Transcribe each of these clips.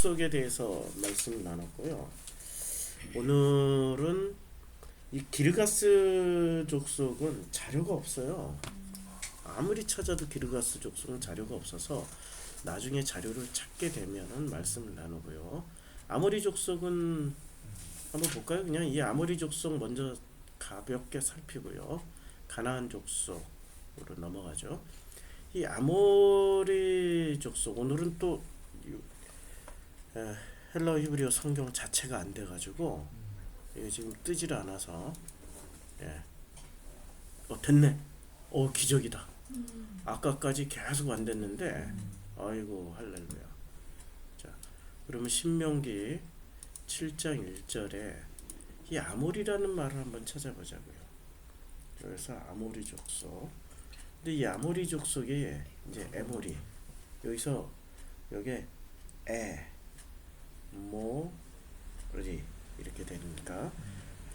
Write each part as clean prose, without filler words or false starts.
족속에 대해서 말씀을 나눴고요. 오늘은 이 기르가스 족속은 자료가 없어요. 아무리 찾아도 기르가스 족속은 자료가 없어서 나중에 자료를 찾게 되면은 말씀을 나누고요. 아모리 족속은 한번 볼까요? 그냥 이 아모리 족속 먼저 가볍게 살피고요. 가나안 족속으로 넘어가죠. 이 아모리 족속, 오늘은 또 헬라어 히브리어 성경 자체가 안 돼가지고 이게 지금 뜨지를 않아서 됐네. 기적이다. 아까까지 계속 안 됐는데 아이고 할렐루야. 자, 그러면 신명기 7장 1절에 이 아모리라는 말을 한번 찾아보자고요. 그래서 아모리 족속. 근데 이 아모리 족속이 이제 에모리, 여기서 여기에 모리 이렇게 되니까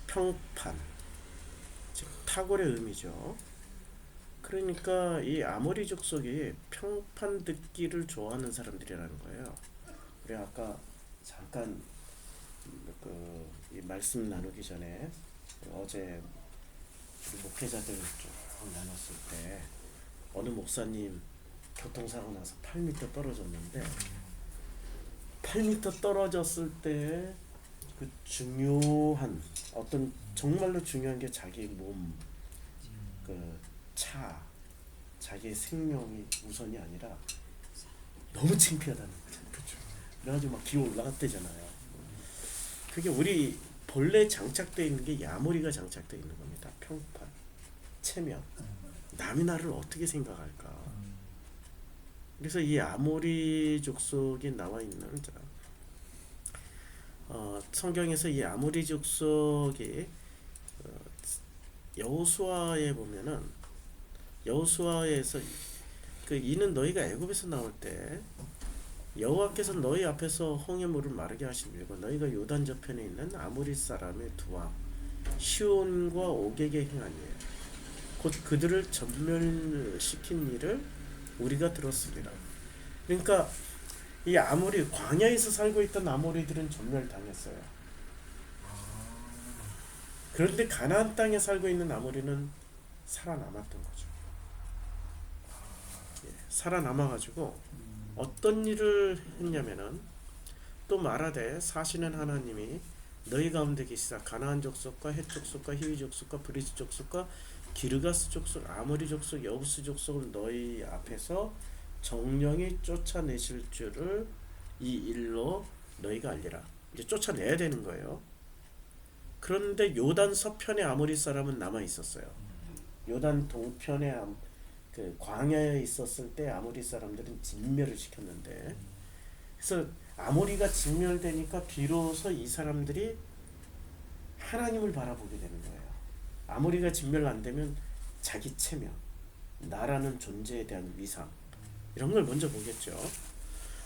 평판, 즉 탁월의 의미죠. 그러니까 이 아모리 족속이 평판 듣기를 좋아하는 사람들이라는 거예요. 우리 아까 잠깐 이 말씀 나누기 전에 어제 우리 목회자들 좀 나눴을 때 어느 목사님 교통사고 나서 8m 떨어졌는데 8m 떨어졌을 때 그 중요한 어떤 정말로 중요한 게 자기 몸, 자기 생명이 우선이 아니라 너무 창피하다는 거죠. 그렇죠. 그래가지고 막 기어 올라갔대잖아요. 그게 우리 본래 장착되어 있는 게 야모리가 장착되어 있는 겁니다. 평판, 체면. 남이 나를 어떻게 생각할까? 그래서 이 아모리 족속이 나와 있는 성경에서 이 아모리 족속이 여호수아에 보면은 여호수아에서 이는 너희가 애굽에서 나올 때 여호와께서 너희 앞에서 홍해 물을 마르게 하신 일과 너희가 요단 저편에 있는 아모리 사람의 두 왕 시온과 오게게 행한 일 곧 그들을 전멸시킨 일을 우리가 들었습니다. 그러니까 이 아모리 광야에서 살고 있던 아모리들은 전멸당했어요. 그런데 가나안 땅에 살고 있는 아모리는 살아남았던 거죠. 살아남아가지고 어떤 일을 했냐면은 또 말하되 사시는 하나님이 너희 가운데 계시사 가나안 족속과 헷 족속과 히위 족속과 브리스 족속과 기르가스 족속, 아모리 족속, 여부스 족속을 너희 앞에서 정령이 쫓아내실 줄을 이 일로 너희가 알리라. 이제 쫓아내야 되는 거예요. 그런데 요단 서편의 아모리 사람은 남아 있었어요. 요단 동편의 그 광야에 있었을 때 아모리 사람들은 진멸을 시켰는데, 그래서 아모리가 진멸되니까 비로소 이 사람들이 하나님을 바라보게 되는 거예요. 아모리가 진멸 안 되면 자기 체면, 나라는 존재에 대한 위상, 이런 걸 먼저 보겠죠.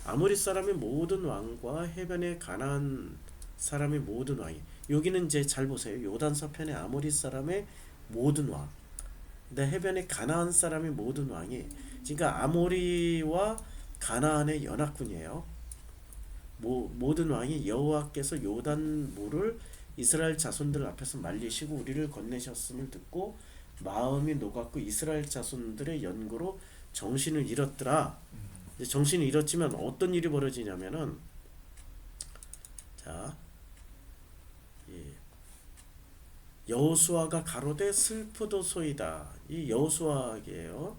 아모리 사람의 모든 왕과 해변의 가나안 사람의 모든 왕이, 여기는 이제 잘 보세요. 요단 서편의 아모리 사람의 모든 왕, 근데 해변의 가나안 사람의 모든 왕이, 그러니까 아모리와 가나안의 연합군이에요. 모든 왕이 여호와께서 요단 물을 이스라엘 자손들 앞에서 말리시고 우리를 건네셨음을 듣고 마음이 녹았고 이스라엘 자손들의 연고로 정신을 잃었더라. 이제 정신을 잃었지만 어떤 일이 벌어지냐면은, 자, 여호수아가 가로되 슬프도소이다. 이 여호수아에게요.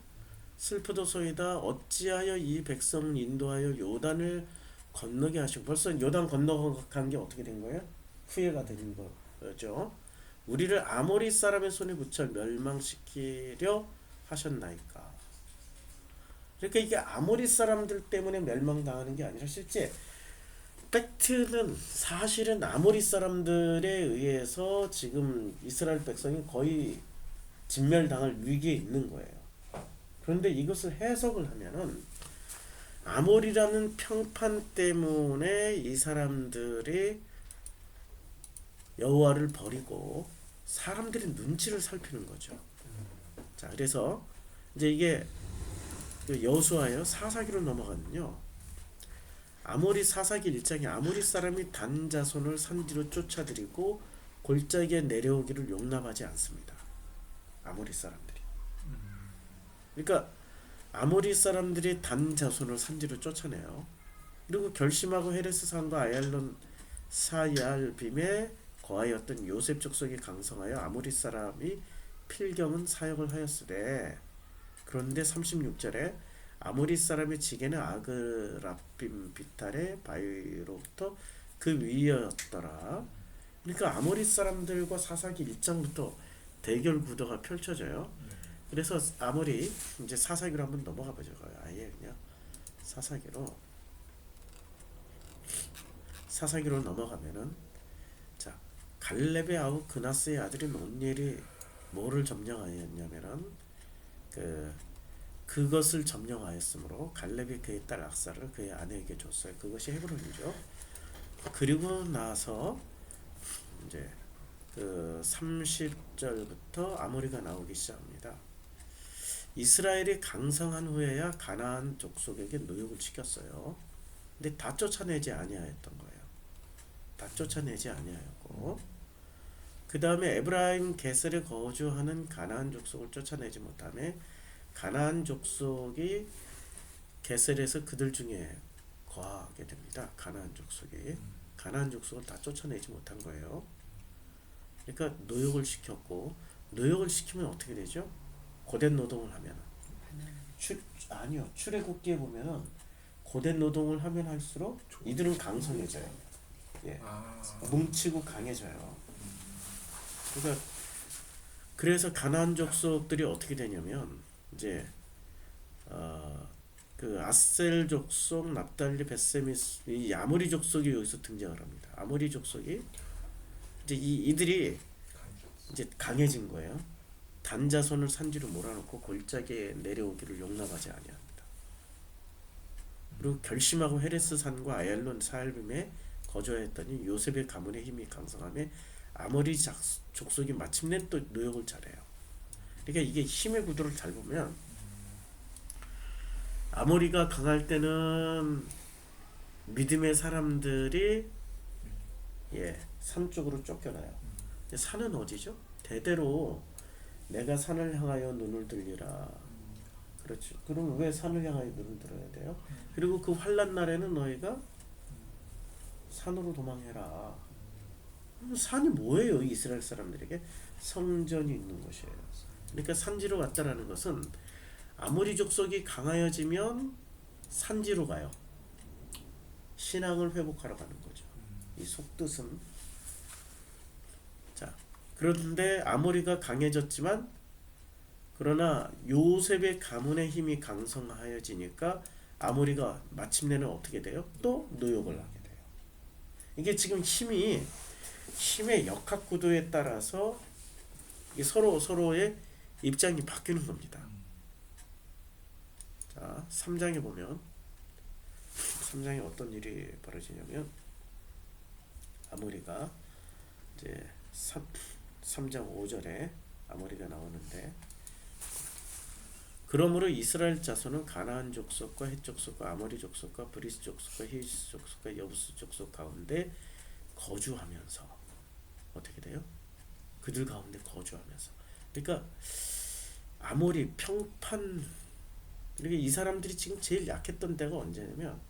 슬프도소이다. 어찌하여 이 백성 인도하여 요단을 건너게 하시고, 벌써 요단 건너간 게 어떻게 된 거예요? 후회가 된 거죠. 우리를 아모리 사람의 손에 붙여 멸망시키려 하셨나이까. 그러니까 이게 아모리 사람들 때문에 멸망당하는 게 아니라 실제 팩트는 사실은 아모리 사람들에 의해서 지금 이스라엘 백성이 거의 진멸당할 위기에 있는 거예요. 그런데 이것을 해석을 하면은 아모리라는 평판 때문에 이 사람들이 여호와를 버리고 사람들의 눈치를 살피는 거죠. 자, 그래서 이제 이게 여호수아예요. 사사기로 넘어가면요. 아모리 사사기 1장에 아모리 사람이 단 자손을 산지로 쫓아들이고 골짜기에 내려오기를 용납하지 않습니다. 아모리 사람들이. 그러니까 아모리 사람들이 단 자손을 산지로 쫓아내요. 그리고 결심하고 헤레스 산과 아얄론 사얄빔에 거하였던 요셉 족속이 강성하여 아모리 사람이 필경은 사역을 하였으되 그런데 36절에 아모리 사람의 지게는 아그라빔 비탈의 바위로부터 그 위였더라. 그러니까 아모리 사람들과 사사기 1장부터 대결 구도가 펼쳐져요. 그래서 아모리 이제 사사기로 한번 넘어가 보죠. 아예 그냥 사사기로 넘어가면은 자 갈렙의 아우 그나스의 아들인 온니엘이 뭐를 점령하였냐면은 그것을 점령하였으므로 갈렙이 그의 딸 악사를 그의 아내에게 줬어요. 그것이 헤브론이죠. 그리고 나서 이제 그 30절부터 아모리가 나오기 시작합니다. 이스라엘이 강성한 후에야 가나안 족속에게 노역을 시켰어요. 근데 다 쫓아내지 아니하였던 거예요. 다 쫓아내지 아니하였고 그 다음에 에브라임 게셀에 거주하는 가나안 족속을 쫓아내지 못하며 가나안 족속이 게셀에서 그들 중에 거하게 됩니다. 가나안 족속을 다 쫓아내지 못한 거예요. 그러니까 노역을 시켰고 노역을 시키면 어떻게 되죠? 고된 노동을 하면 출애굽기에 보면은 고된 노동을 하면 할수록 이들은 강성해져요. 예. 뭉치고 강해져요. 그러니까 그래서 가나안 족속들이 어떻게 되냐면 이제 그 아셀 족속, 납달리, 베세미스 이 아모리 족속이 여기서 등장을 합니다. 아모리 족속이 이제 이들이 이제 강해진 거예요. 단자손을 산지로 몰아넣고 골짜기에 내려오기를 용납하지 아니합니다. 그리고 결심하고 헤레스 산과 아얄론 사알빔에 거주하였더니 요셉의 가문의 힘이 강성하며 아모리 족속이 마침내 또 노역을 잘해요. 그러니까 이게 힘의 구도를 잘 보면 아모리가 강할 때는 믿음의 사람들이 산 쪽으로 쫓겨나요. 산은 어디죠? 대대로 내가 산을 향하여 눈을 들리라. 그렇죠. 그럼 왜 산을 향하여 눈을 들어야 돼요? 그리고 그 환난 날에는 너희가 산으로 도망해라. 산이 뭐예요? 이스라엘 사람들에게 성전이 있는 곳이에요. 그러니까 산지로 갔다라는 것은 아모리 족속이 강하여지면 산지로 가요. 신앙을 회복하러 가는 거죠. 이 속뜻은 자 그런데 아모리가 강해졌지만 그러나 요셉의 가문의 힘이 강성하여지니까 아모리가 마침내는 어떻게 돼요? 또 노역을 하게 돼요. 이게 지금 힘의 역학 구도에 따라서 서로의 입장이 바뀌는 겁니다. 자, 3장에 보면 3장에 어떤 일이 벌어지냐면 아모리가 이제 3장 5절에 아모리가 나오는데 그러므로 이스라엘 자손은 가나안 족속과 헷 족속과 아모리 족속과 브리스 족속과 히브리 족속과 여부스 족속 가운데 거주하면서 어떻게 돼요? 그들 가운데 거주하면서 그러니까 아모리 평판 그러니까 이 사람들이 지금 제일 약했던 때가 언제냐면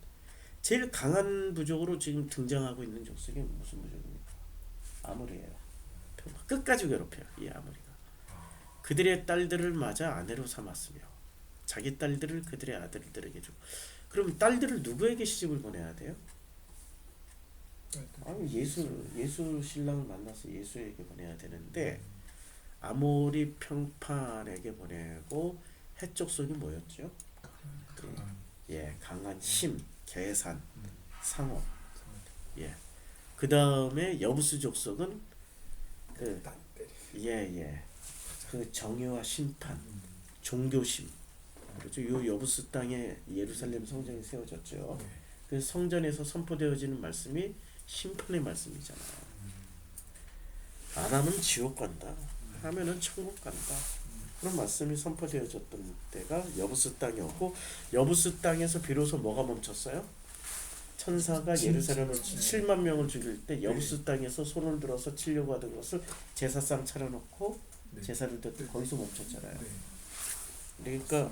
제일 강한 부족으로 지금 등장하고 있는 족속이 무슨 부족입니까? 아모리예요. 끝까지 괴롭혀요. 이 아모리가. 그들의 딸들을 맞아 아내로 삼았으며 자기 딸들을 그들의 아들들에게 주고 그럼 딸들을 누구에게 시집을 보내야 돼요? 아니 예수 신랑을 만나서 예수에게 보내야 되는데 아모리 평판에게 보내고 해족속이 뭐였죠? 강한 힘, 계산, 상업. 그 다음에 여부스 족속은 그 정의와 심판, 종교심. 그렇죠. 요 여부스 땅에 예루살렘 성전이 세워졌죠. 그 성전에서 선포되어지는 말씀이 심판의 말씀이잖아요. 안 하면 지옥 간다. 하면은 천국 간다. 그런 말씀이 선포되어졌던 때가 여부스 땅이었고 여부스 땅에서 비로소 뭐가 멈췄어요? 천사가 예루살렘을 7만 명을 죽일 때 여부스 땅에서 손을 들어서 치려고 하던 것을 제사상 차려놓고 제사를 드렸더니 거기서 멈췄잖아요. 그러니까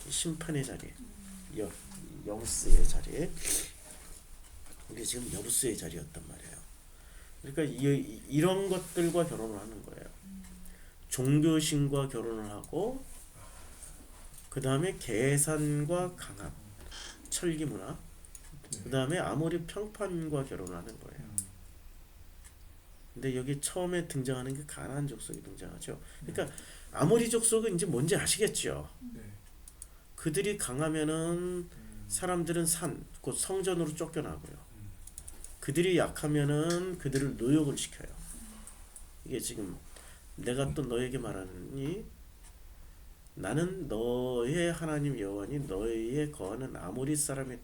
심판의 자리, 여부스의 자리, 우리 지금 여부스의 자리였단 말이에요. 그러니까 이런 것들과 결혼을 하는 거예요. 종교신과 결혼을 하고, 그 다음에 계산과 강압, 철기문화, 그 다음에 아모리 평판과 결혼하는 거예요. 근데 여기 처음에 등장하는 게 가나안 족속이 등장하죠. 그러니까 아모리 족속은 이제 뭔지 아시겠죠. 그들이 강하면은 사람들은 곧 성전으로 쫓겨나고요. 그들이 약하면은 그들을 노역을 시켜요. 이게 지금 내가 또 너에게 말하니 나는 너의 하나님 여호와니 너희에 거하는 아모리 사람의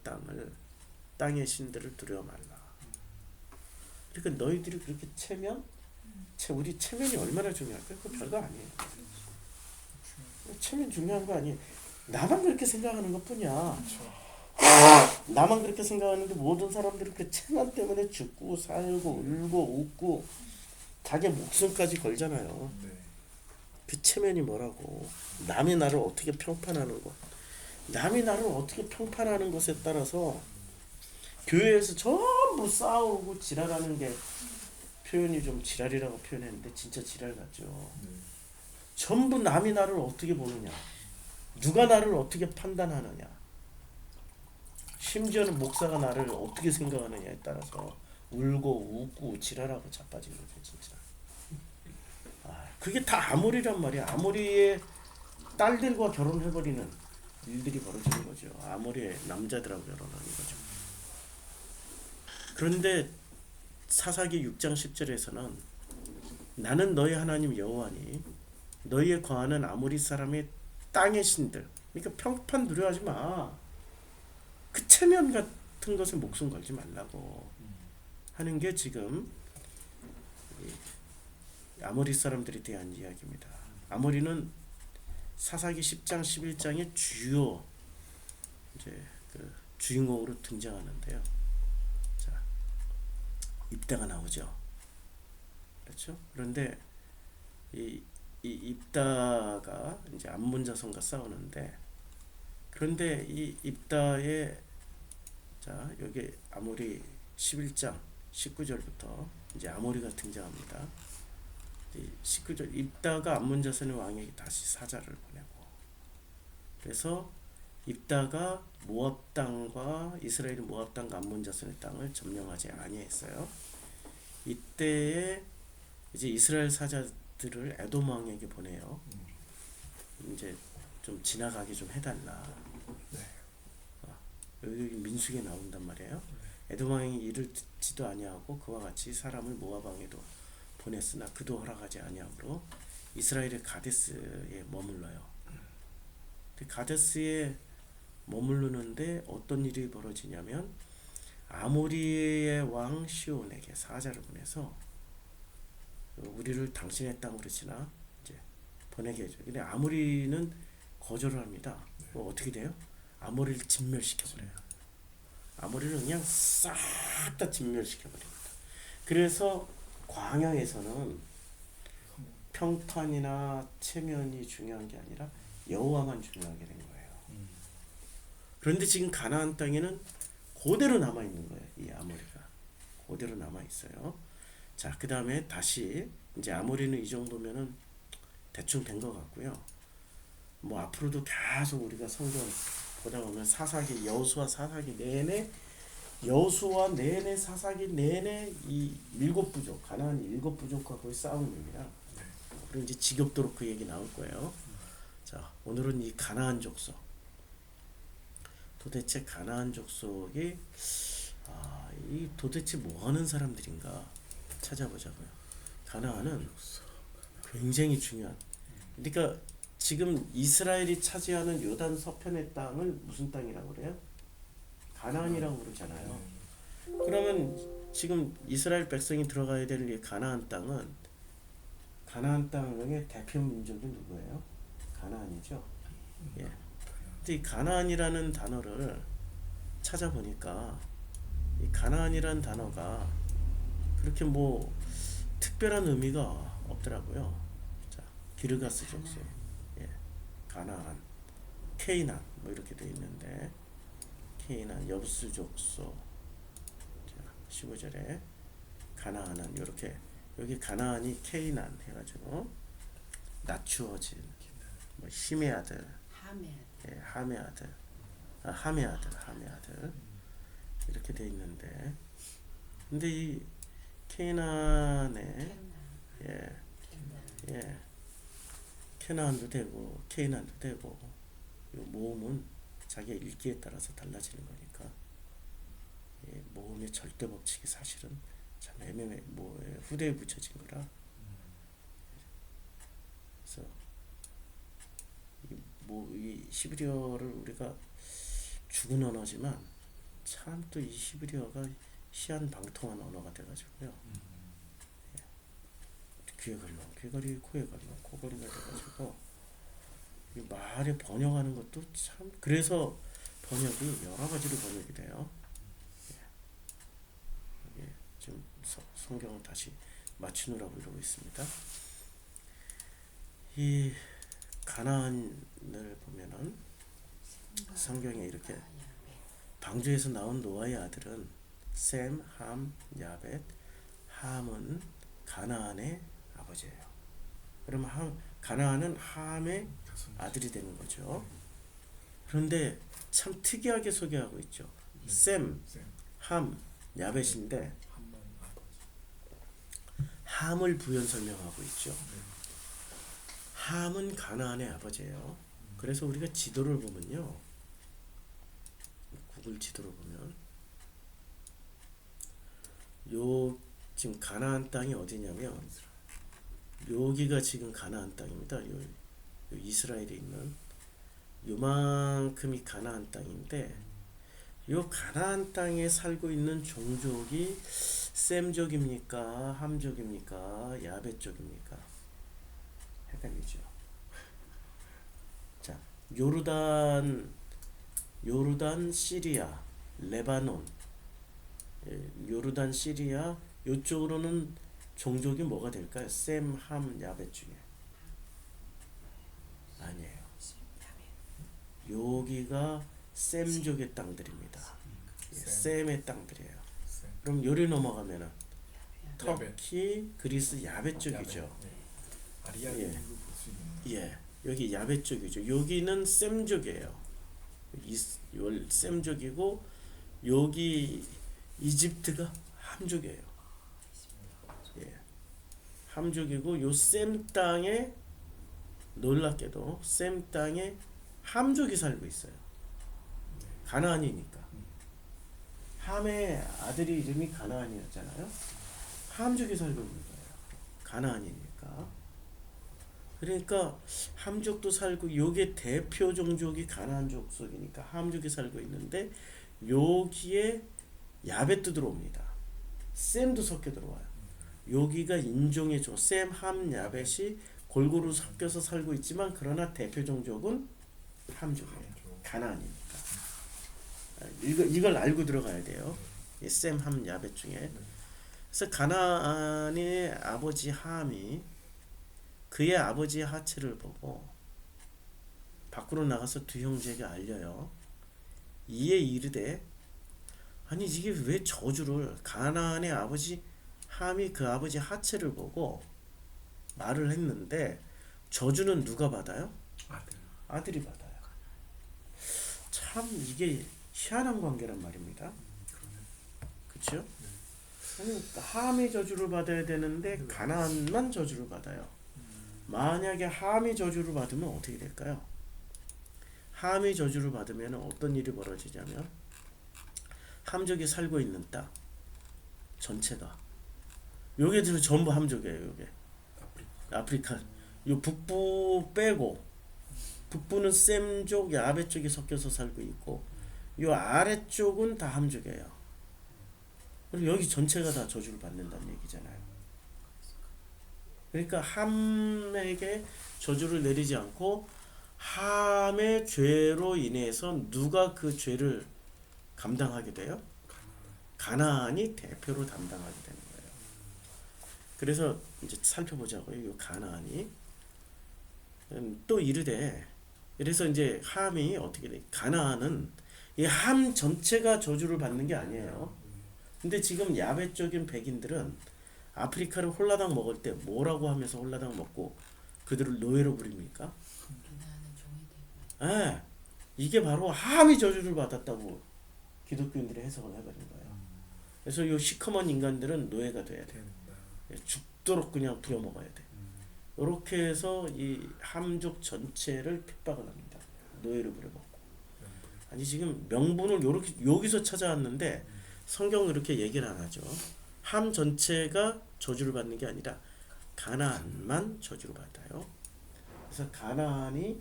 땅의 신들을 두려워 말라. 그러니까 너희들이 그렇게 우리 체면이 얼마나 중요할까요? 그거 별거 아니에요. 체면 중요한 거 아니에요. 나만 그렇게 생각하는 것 뿐이야. 나만 그렇게 생각하는데 모든 사람들이 그 체면 때문에 죽고 살고 울고 웃고 자기 목숨까지 걸잖아요. 그 체면이 뭐라고? 남이 나를 어떻게 평판하는 것, 남이 나를 어떻게 평판하는 것에 따라서 교회에서 전부 싸우고 지랄하는 게, 표현이 좀 지랄이라고 표현했는데 진짜 지랄 같죠. 전부 남이 나를 어떻게 보느냐, 누가 나를 어떻게 판단하느냐, 심지어는 목사가 나를 어떻게 생각하느냐에 따라서 울고 웃고 지랄하고 자빠지는 거죠, 진짜. 그게 다 아모리란 말이야. 아모리의 딸들과 결혼해버리는 일들이 벌어지는 거죠. 아모리의 남자들하고 결혼하는 거죠. 그런데 사사기 6장 10절에서는 나는 너희 하나님 여호와니 너희에 거하는 아모리 사람의 땅의 신들, 그러니까 평판 두려워하지 마. 그 체면 같은 것에 목숨 걸지 말라고 하는 게 지금 아모리 사람들에 대한 이야기입니다. 아모리는 사사기 10장 11장의 주요 이제 그 주인공으로 등장하는데요. 자, 입다가 나오죠. 그렇죠? 그런데 이 입다가 이제 암몬 자손과 싸우는데, 그런데 이 입다의, 자, 여기 아모리 11장 19절부터 이제 아모리가 등장합니다. 19절, 입다가 암몬 자손의 왕에게 다시 사자를 보내고, 그래서 입다가 모압 땅과 이스라엘 모압 땅과 암몬 자손의 땅을 점령하지 아니했어요. 이때에 이제 이스라엘 사자들을 에돔 왕에게 보내요. 이제 좀 지나가게 좀 해달라. 여기 민수기에 나온단 말이에요. 에돔 왕이 이를 듣지도 아니하고 그와 같이 사람을 모압 왕에도 보냈으나 그도 허락하지 아니하므로 이스라엘의 가데스에 머물러요. 가데스에 머무르는데 어떤 일이 벌어지냐면 아모리의 왕 시온에게 사자를 보내서 우리를 당신의 땅으로 지나 이제 보내게 해줘. 근데 아모리는 거절을 합니다. 어떻게 돼요? 아모리를 진멸시켜버려요. 아모리를 그냥 싹 다 진멸시켜버립니다. 그래서 광야에서는 평판이나 체면이 중요한 게 아니라 여호와만 중요하게 된 거예요. 그런데 지금 가나안 땅에는 그대로 남아 있는 거예요. 이 아모리가 그대로 남아 있어요. 자, 그 다음에 다시 이제 아모리는 이 정도면은 대충 된 것 같고요. 뭐 앞으로도 계속 우리가 성경 보다 보면 사사기, 여호수아 사사기 내내, 여호수아 내내, 사사기 내내 이 7부족, 가나안 7부족과 거의 싸우는 겁니다. 그리고 이제 지겹도록 그 얘기 나올 거예요. 자, 오늘은 이 가나안 족속, 도대체 가나안 족속이 이 도대체 뭐 하는 사람들인가 찾아보자고요. 가나안은 굉장히 중요한, 그러니까 지금 이스라엘이 차지하는 요단 서편의 땅을 무슨 땅이라고 그래요? 가나안이라고 그러잖아요. 그러면 지금 이스라엘 백성이 들어가야 될 이 가나안 땅은, 가나안 땅의 대표 민족이 누구예요? 가나안이죠. 예. 근데 이 가나안이라는 단어를 찾아보니까 이 가나안이란 단어가 그렇게 뭐 특별한 의미가 없더라고요. 자, 기르가스 족속, 예, 가나안, 케이난 뭐 이렇게 돼 있는데 케이난, 여부스 족속. 자, 15절에 가나안은 이렇게 여기 가나안이 케이난 해가지고 낮추어진 뭐 힘의 아들, 예, 함의 아들, 함의 아들 이렇게 돼 있는데 근데 이 케이난에 예, 예, 케나안도 되고 케이난도 되고 이 모음은 자기 읽기에 따라서 달라지는 거니까 예, 모음의 절대 법칙이 사실은 참 애매해 뭐 후대에 붙여진 거라 그래서 이 히브리어를 우리가 죽은 언어지만 참 또 이 히브리어가 희한 방통한 언어가 돼가지고요. 예. 귀에 걸면 귀걸이, 코에 걸면 코걸이가 돼가지고 이 말에 번역하는 것도 참 그래서 번역이 여러 가지로 번역이 돼요. 예. 예. 지금 성경을 다시 맞추느라고 이러고 있습니다. 이 가나안을 보면은 성경에 이렇게 방주에서 나온 노아의 아들은 셈, 함, 야벳. 함은 가나안의 아버지예요. 그러면 가나안은 함의 아들이 되는 거죠. 그런데 참 특이하게 소개하고 있죠. 셈, 함, 야벳인데 함을 부연 설명하고 있죠. 함은 가나안의 아버지예요. 그래서 우리가 지도를 보면요. 구글 지도를 보면 요 지금 가나안 땅이 어디냐면 여기가 지금 가나안 땅입니다. 요 이스라엘에 있는 요만큼이 가나안 땅인데 요 가나안 땅에 살고 있는 종족이 셈족입니까? 함족입니까? 야벳족입니까? 헷갈리죠. 자, 요르단, 시리아, 레바논, 요르단, 시리아 요쪽으로는 종족이 뭐가 될까요? 셈, 함, 야벳 중에 아니에요. 여기가 셈족의 땅들입니다. 예, 셈의 땅들이에요. 그럼 요리 넘어가면은 터키, 그리스 야벳 쪽이죠. 예, 예, 여기 야벳 쪽이죠. 여기는 셈족이에요. 셈족이고 여기 이집트가 함족이에요. 예, 함족이고 요 셈 땅에 놀랍게도 셈 땅에 함족이 살고 있어요. 가나안이니까. 함의 아들이 이름이 가나안이었잖아요. 함족이 살고 있는 거예요. 가나안이니까. 그러니까 함족도 살고 요게 대표 종족이 가나안 족속이니까 함족이 살고 있는데 여기에 야벳도 들어옵니다. 셈도 섞여 들어와요. 여기가 인종의 종 셈, 함, 야벳이 골고루 섞여서 살고 있지만 그러나 대표 종족은 함족이에요. 가나안이니까. 이걸 알고 들어가야 돼요. 셈, 함, 야벳 중에. 그래서 가나안의 아버지 함이 그의 아버지의 하체를 보고 밖으로 나가서 두 형제에게 알려요. 이에 이르되 아니 이게 왜 저주를 가나안의 아버지 함이 그 아버지 하체를 보고 말을 했는데 저주는 누가 받아요? 아들이 받아요. 참 이게 희한한 관계란 말입니다. 그렇죠? 아니 함이 저주를 받아야 되는데 가나안만 저주를 받아요. 만약에 함이 저주를 받으면 어떻게 될까요? 함이 저주를 받으면 어떤 일이 벌어지냐면 함족이 살고 있는 땅 전체가 요게 전부 함족이에요. 요게 아프리카 요 북부 빼고 북부는 셈족, 야벳 쪽이 섞여서 살고 있고 요 아래쪽은 다 함족이에요. 그리고 여기 전체가 다 저주를 받는다는 얘기잖아요. 그러니까 함에게 저주를 내리지 않고 함의 죄로 인해서 누가 그 죄를 감당하게 돼요? 가나안이 대표로 담당하게 되는 거예요. 그래서 이제 살펴보자고요. 이 가나안이 또 이르되, 그래서 이제 함이 어떻게 돼? 가나안은 이 함 전체가 저주를 받는 게 아니에요. 근데 지금 야베 쪽인 백인들은 아프리카를 홀라당 먹을 때 뭐라고 하면서 홀라당 먹고 그들을 노예로 부립니까? 예, 이게 바로 함이 저주를 받았다고 기독교인들이 해석을 해버린 거예요. 그래서 이 시커먼 인간들은 노예가 돼야 돼. 죽도록 그냥 부려먹어야 돼. 이렇게 해서 이 함족 전체를 핍박을 합니다. 노예로 부려먹고. 아니 지금 명분을 요렇게 여기서 찾아왔는데 성경은 이렇게 얘기를 안 하죠. 함 전체가 저주를 받는 게 아니라 가나안만 저주를 받아요. 그래서 가나안이,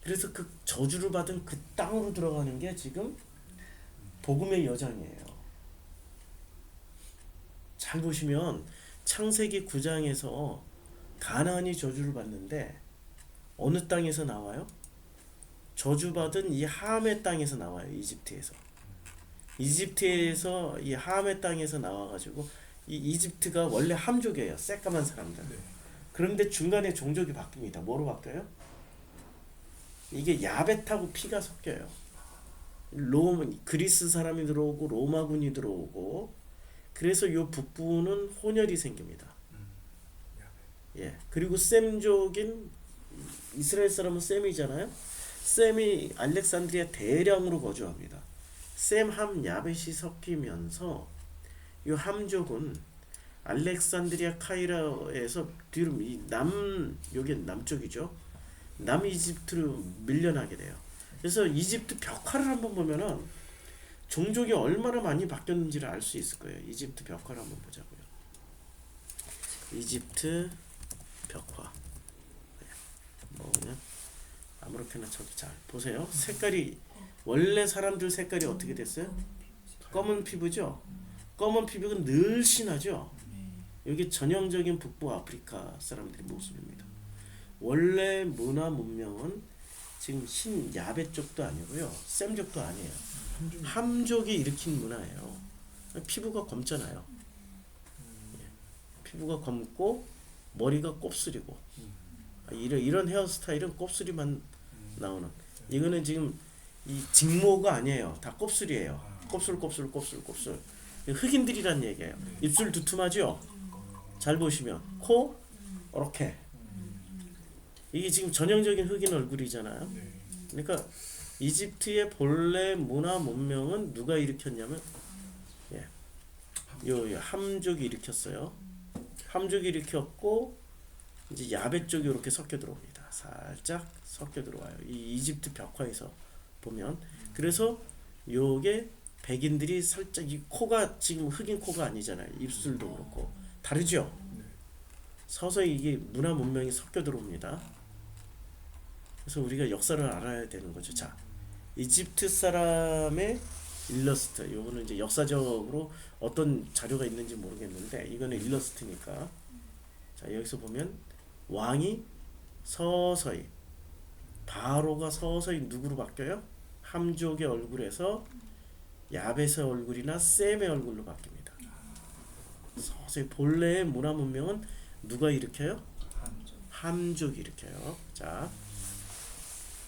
그래서 그 저주를 받은 그 땅으로 들어가는 게 지금 복음의 여정이에요. 잘 보시면 창세기 9장에서 가나안이 저주를 받는데 어느 땅에서 나와요? 저주받은 이 함의 땅에서 나와요. 이집트에서. 이집트에서 이 함의 땅에서 나와가지고 이 이집트가 원래 함족이에요. 새까만 사람들. 그런데 중간에 종족이 바뀝니다. 뭐로 바뀌어요? 이게 야벳하고 피가 섞여요. 그리스 사람이 들어오고 로마군이 들어오고, 그래서 이 북부는 혼혈이 생깁니다. 예. 그리고 셈족인 이스라엘 사람은 셈이잖아요. 셈이 알렉산드리아 대량으로 거주합니다. 셈, 함, 야벳이 섞이면서 이 함족은 알렉산드리아 카이라에서 뒤로 여기 남쪽이죠. 남이집트로 밀려나게 돼요. 그래서 이집트 벽화를 한번 보면은 종족이 얼마나 많이 바뀌었는지를 알 수 있을 거예요. 이집트 벽화를 한번 보자고요. 이집트 벽화. 뭐냐? 아무렇게나 저기 잘 보세요. 색깔이 원래 사람들 색깔이 어떻게 됐어요? 검은 피부죠. 검은 피부가 늘씬하죠. 여기 전형적인 북부 아프리카 사람들의 모습입니다. 원래 문화 문명은 지금 신야베 쪽도 아니고요, 셈족도 아니에요. 함족이 일으킨 문화예요. 피부가 검잖아요. 피부가 검고 머리가 곱슬이고, 이런 헤어스타일은 곱슬이만 나오는. 이거는 지금 이 직모가 아니에요. 다 곱슬이에요. 곱슬. 흑인들이란 얘기예요. 입술 두툼하죠. 잘 보시면 코 이렇게. 이게 지금 전형적인 흑인 얼굴이잖아요. 그러니까 이집트의 본래 문화 문명은 누가 일으켰냐면 요 함족이 일으켰어요. 함족이 일으켰고 이제 야베 쪽이 이렇게 섞여 들어옵니다. 살짝 섞여 들어와요. 이 이집트 벽화에서 보면. 그래서 요게 백인들이 살짝, 이 코가 지금 흑인 코가 아니잖아요. 입술도 그렇고 다르죠. 서서히 이게 문화 문명이 섞여 들어옵니다. 그래서 우리가 역사를 알아야 되는 거죠. 자, 이집트 사람의 일러스트. 요거는 이제 역사적으로 어떤 자료가 있는지 모르겠는데 이거는 일러스트니까. 자, 여기서 보면 왕이 서서히, 바로가 서서히 누구로 바뀌어요? 함족의 얼굴에서 야벳의 얼굴이나 셈의 얼굴로 바뀝니다. 서서히 본래의 문화 문명은 누가 일으켜요? 함족이 일으켜요. 자,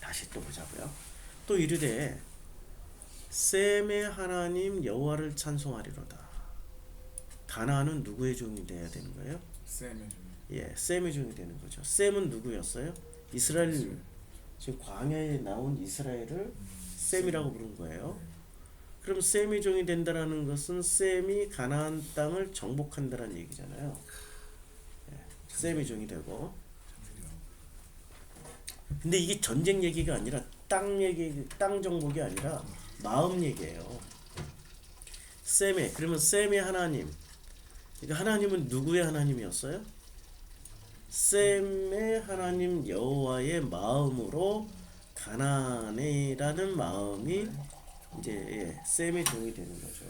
다시 또 보자고요. 또 이르되 셈의 하나님 여호와를 찬송하리로다. 가나안은 누구의 종이 돼야 되는 거예요? 셈의 종. 예, 셈의 종이 되는 거죠. 셈은 누구였어요? 이스라엘, 지금 광야에 나온 이스라엘을 셈이라고 부른 거예요. 그럼 셈의 종이 된다라는 것은 셈이 가나안 땅을 정복한다라는 얘기잖아요. 예, 셈의 종이 되고. 근데 이게 전쟁 얘기가 아니라 땅 얘기, 땅 정복이 아니라 마음 얘기예요. 셈의, 그러면 셈의 하나님. 그러니까 하나님은 누구의 하나님이었어요? 셈의 하나님 여호와의 마음으로 가나안이라는 마음이 이제 셈의 종이 되는 거죠.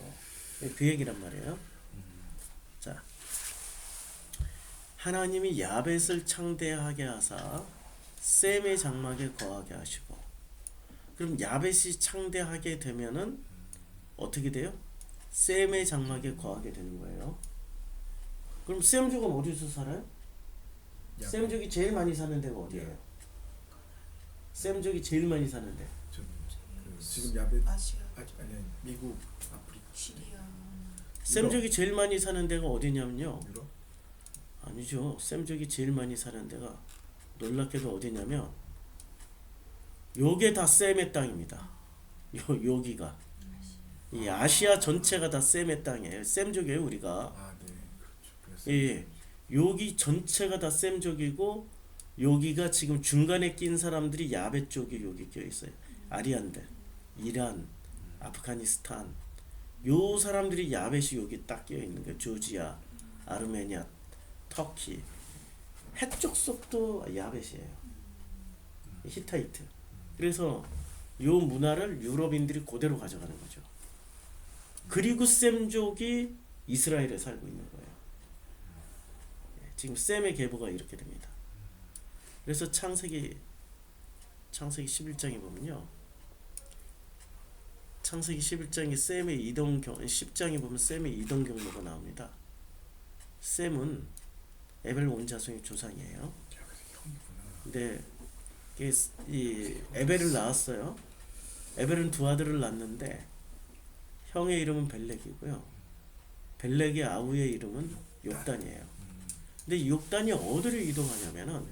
그 얘기란 말이에요. 자, 하나님이 야벳을 창대하게 하사 셈의 장막에 거하게 하시고, 그럼 야벳이 창대하게 되면은 어떻게 돼요? 셈의 장막에 거하게 되는 거예요. 그럼 셈족은 어디서 살아요? 셈족이 제일 많이 사는 데가 어디예요? 셈족이 제일 많이 사는데. 지금 야베 아시아, 아니 미국, 아프리카, 시리아, 셈족이 제일 많이 사는 데가 어디냐면요. 유럽? 아니죠. 셈족이 제일 많이 사는 데가 놀랍게도 어디냐면 요게 다 셈의 땅입니다. 여기가 이 아시아 전체가 다 셈의 땅이에요. 셈족이에요 우리가. 아, 네. 그렇죠. 예, 여기 전체가 다 셈족이고 여기가 지금 중간에 낀 사람들이 야베 쪽에 여기 껴 있어요. 아리안들, 이란, 아프가니스탄, 요 사람들이 야벳이 여기 딱 끼어 있는 거예요. 조지아, 아르메니아, 터키, 해쪽 속도 야벳이에요. 히타이트. 그래서 요 문화를 유럽인들이 그대로 가져가는 거죠. 그리고 셈족이 이스라엘에 살고 있는 거예요. 지금 셈의 계보가 이렇게 됩니다. 그래서 창세기 11장에 보면요. 창세기 11장에 셈의 이동 경 10장에 보면 셈의 이동 경로가 나옵니다. 셈은 에벨 온 자손의 조상이에요. 근데 이 에벨을 낳았어요. 에벨은 두 아들을 낳는데 형의 이름은 벨렉이고요. 벨렉의 아우의 이름은 욕단이에요. 근데 이 욕단이 어디로 이동하냐면은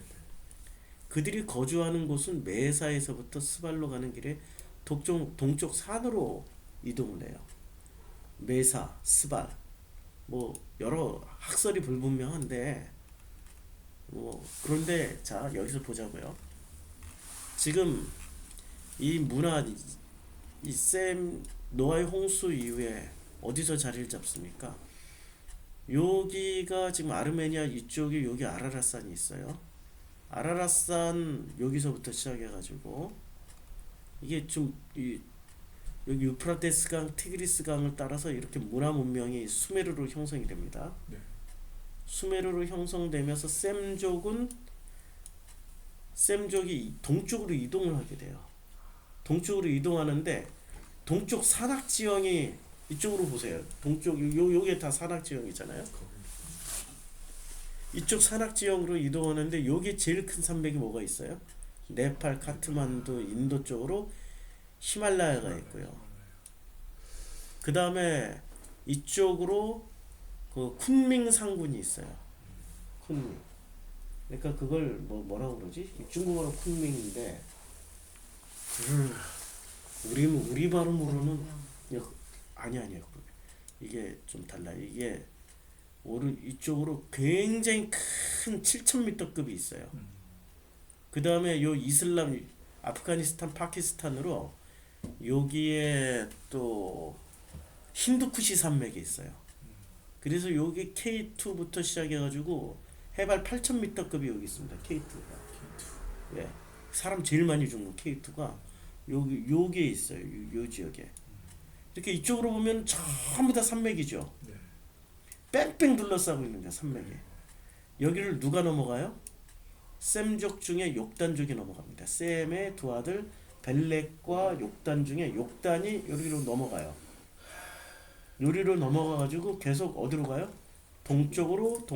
그들이 거주하는 곳은 메사에서부터 스발로 가는 길에 동쪽 산으로 이동을 해요. 메사, 스발, 뭐 여러 학설이 불분명한데 그런데 자 여기서 보자고요. 지금 이 문화 이 셈 노아의 홍수 이후에 어디서 자리를 잡습니까? 여기가 지금 아르메니아 이쪽에 여기 아라랏산이 있어요. 아라랏산 여기서부터 시작해가지고 이게 좀 여기 유프라테스 강, 티그리스 강을 따라서 이렇게 문화 문명이 수메르로 형성이 됩니다. 네. 수메르로 형성되면서 셈족이 동쪽으로 이동을 하게 돼요. 동쪽으로 이동하는데 동쪽 산악 지형이 이쪽으로 보세요. 동쪽 요게 다 산악 지형이잖아요. 이쪽 산악 지형으로 이동하는데 여기 제일 큰 산맥이 뭐가 있어요? 네팔, 카트만두, 인도 쪽으로 히말라야가 있고요. 그 다음에 이쪽으로 그 쿤밍 상군이 있어요. 쿤밍. 그러니까 그걸 뭐라고 그러지? 중국어로 쿤밍인데 우리 발음으로는 아니에요. 이게 좀 달라요. 이게 이쪽으로 굉장히 큰 7,000m급이 있어요. 그 다음에 요 이슬람 아프가니스탄, 파키스탄으로 여기에 또 힌두쿠시 산맥이 있어요. 그래서 여기 K2부터 시작해가지고 해발 8,000m급이 여기 있습니다. K2가. 예, 사람 제일 많이 죽는 K2가 여기에 있어요. 요 지역에. 이렇게 이쪽으로 보면 전부 다 산맥이죠. 네. 뺑뺑 둘러싸고 있는 거야 산맥이. 여기를 누가 넘어가요? 셈족 중에 욕단족이 넘어갑니다. 셈의 두 아들 벨렉과 욕단 중에 욕단이 여기로 넘어가요. 여기로 넘어가가지고 계속 어디로 가요? 동쪽으로